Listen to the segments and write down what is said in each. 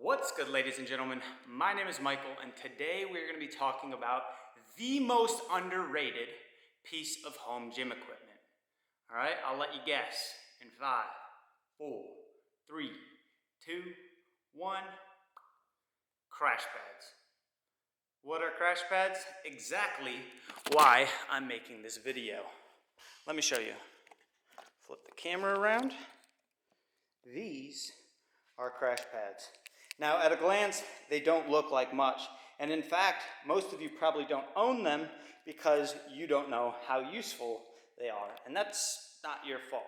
What's good, ladies and gentlemen? My name is Michael, and today we're going to be talking about the most underrated piece of home gym equipment. All right, I'll let you guess in 5, 4, 3, 2, 1. Crash pads. What are crash pads? Exactly why I'm making this video. Let me show you. Flip the camera around. These are crash pads. Now, at a glance, they don't look like much. And in fact, most of you probably don't own them because you don't know how useful they are. And that's not your fault.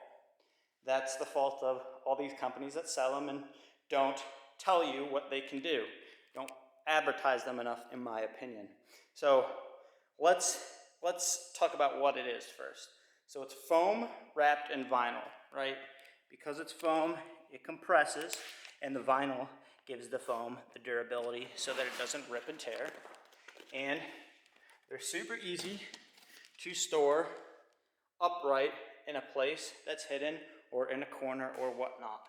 That's the fault of all these companies that sell them and don't tell you what they can do. Don't advertise them enough, in my opinion. So let's talk about what it is first. So it's foam wrapped in vinyl, right? Because it's foam, it compresses, and the vinyl gives the foam the durability so that it doesn't rip and tear. And they're super easy to store upright in a place that's hidden or in a corner or whatnot.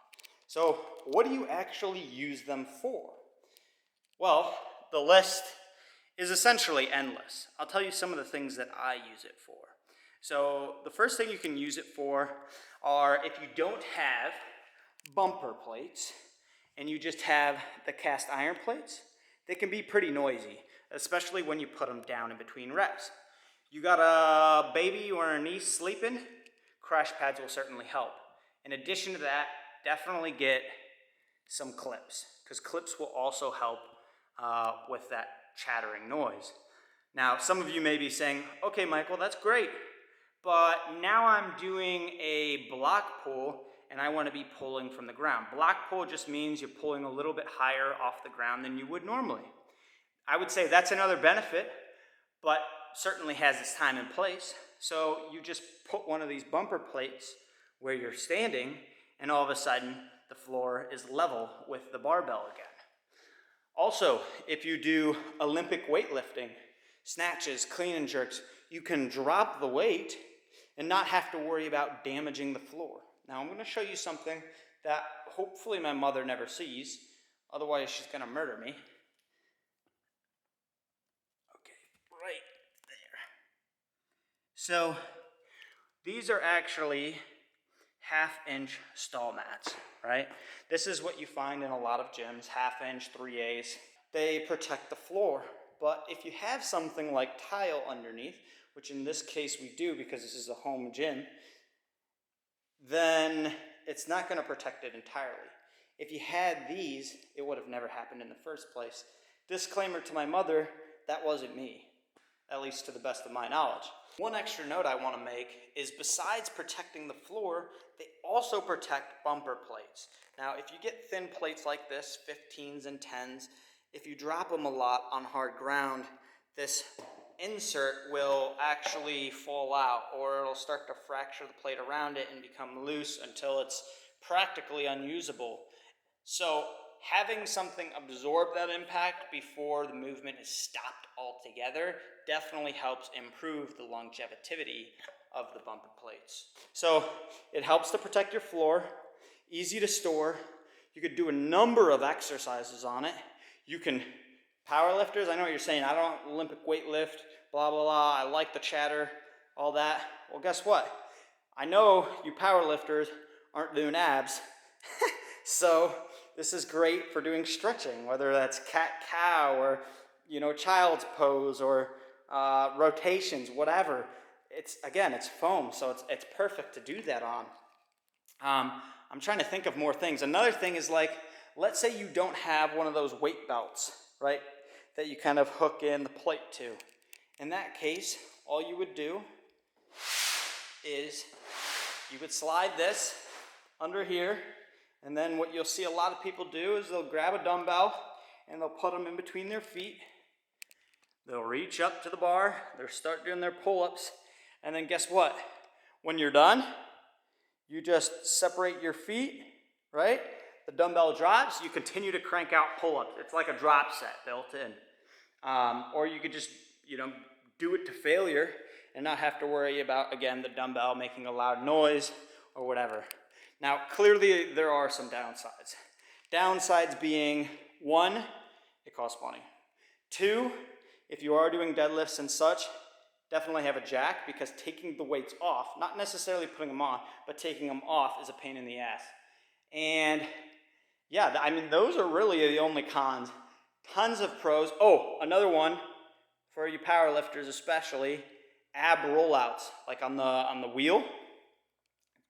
So what do you actually use them for? Well, the list is essentially endless. I'll tell you some of the things that I use it for. So the first thing you can use it for are if you don't have bumper plates and you just have the cast iron plates, they can be pretty noisy, especially when you put them down in between reps. You got a baby or a niece sleeping, crash pads will certainly help. In addition to that, definitely get some clips, because clips will also help with that chattering noise. Now, some of you may be saying, okay, Michael, that's great, but now I'm doing a block pull and I want to be pulling from the ground. Block pull just means you're pulling a little bit higher off the ground than you would normally. I would say that's another benefit, but certainly has its time and place. So you just put one of these bumper plates where you're standing, and all of a sudden the floor is level with the barbell again. Also, if you do Olympic weightlifting, snatches, clean and jerks, you can drop the weight and not have to worry about damaging the floor. Now I'm going to show you something that hopefully my mother never sees, otherwise she's going to murder me. Okay, right there. So these are actually 1/2-inch stall mats, right? This is what you find in a lot of gyms, 1/2-inch, 3/8. They protect the floor, but if you have something like tile underneath, which in this case we do because this is a home gym, then it's not going to protect it entirely. If you had these, it would have never happened in the first place. Disclaimer to my mother, that wasn't me, at least to the best of my knowledge. One extra note I want to make is besides protecting the floor, they also protect bumper plates. Now, if you get thin plates like this, 15s and 10s, if you drop them a lot on hard ground, this insert will actually fall out, or it'll start to fracture the plate around it and become loose until it's practically unusable. So having something absorb that impact before the movement is stopped altogether definitely helps improve the longevity of the bumper plates. So it helps to protect your floor, easy to store. You could do a number of exercises on it. You can powerlifters, I know what you're saying, I don't Olympic weight lift, blah, blah, blah, I like the chatter, all that. Well, guess what? I know you powerlifters aren't doing abs, so this is great for doing stretching, whether that's cat-cow or, child's pose or rotations, whatever. It's foam, so it's perfect to do that on. I'm trying to think of more things. Another thing is let's say you don't have one of those weight belts, right, that you kind of hook in the plate to. In that case, all you would do is you would slide this under here, and then what you'll see a lot of people do is they'll grab a dumbbell and they'll put them in between their feet. They'll reach up to the bar, they'll start doing their pull-ups, and then guess what? When you're done, you just separate your feet, right? The dumbbell drops, you continue to crank out pull-ups. It's like a drop set built in. Or you could just, do it to failure and not have to worry about, again, the dumbbell making a loud noise or whatever. Now, clearly there are some downsides. Downsides being One, it costs money. Two, if you are doing deadlifts and such, definitely have a jack, because taking the weights off, not necessarily putting them on, but taking them off is a pain in the ass. And yeah, I mean, those are really the only cons. Tons of pros. Oh, another one for you powerlifters especially, ab rollouts, like on the wheel.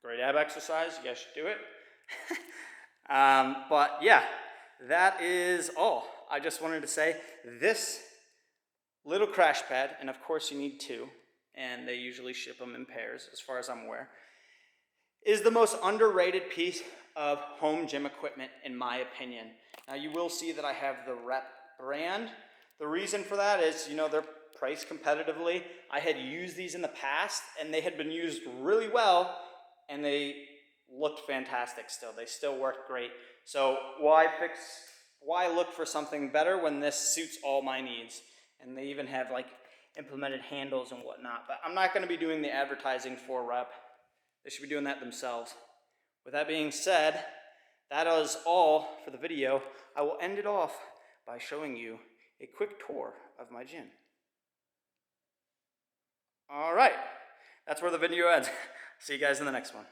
Great ab exercise, you guys should do it. But yeah, that is all. I just wanted to say this little crash pad, and of course you need two, and they usually ship them in pairs as far as I'm aware, is the most underrated piece of home gym equipment in my opinion. Now you will see that I have the Rep brand. The reason for that is, you know, they're priced competitively. I had used these in the past and they had been used really well and they looked fantastic still. They still work great. So why look for something better when this suits all my needs? And they even have like implemented handles and whatnot. But I'm not gonna be doing the advertising for Rep. They should be doing that themselves. With that being said, that is all for the video. I will end it off by showing you a quick tour of my gym. All right, that's where the video ends. See you guys in the next one.